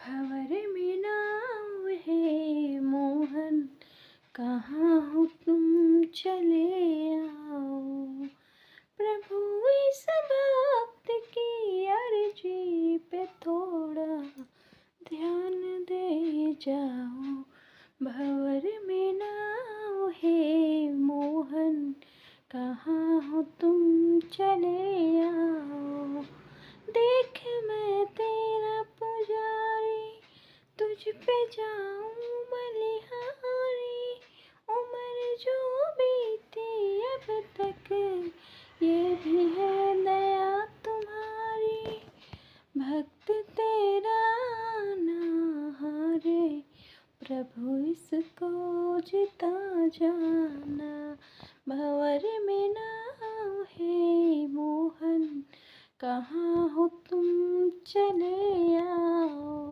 भंवर में नाव है मोहन, कहाँ हो तुम चले आओ। प्रभु इस भक्त की अर्जी पे थोड़ा ध्यान दे जाओ। भंवर में नाव है मोहन, कहाँ हो तुम चले आओ। देख मैं तेरा पुजारी, तुझ पे जाऊं बलिहारी। उम्र जो बीती अब तक, ये भी है दया तुम्हारी। भक्त तेरा ना हारे, प्रभु इसको जिता जाना। भंवर में नाव है मोहन, कहाँ हो तुम चले आओ।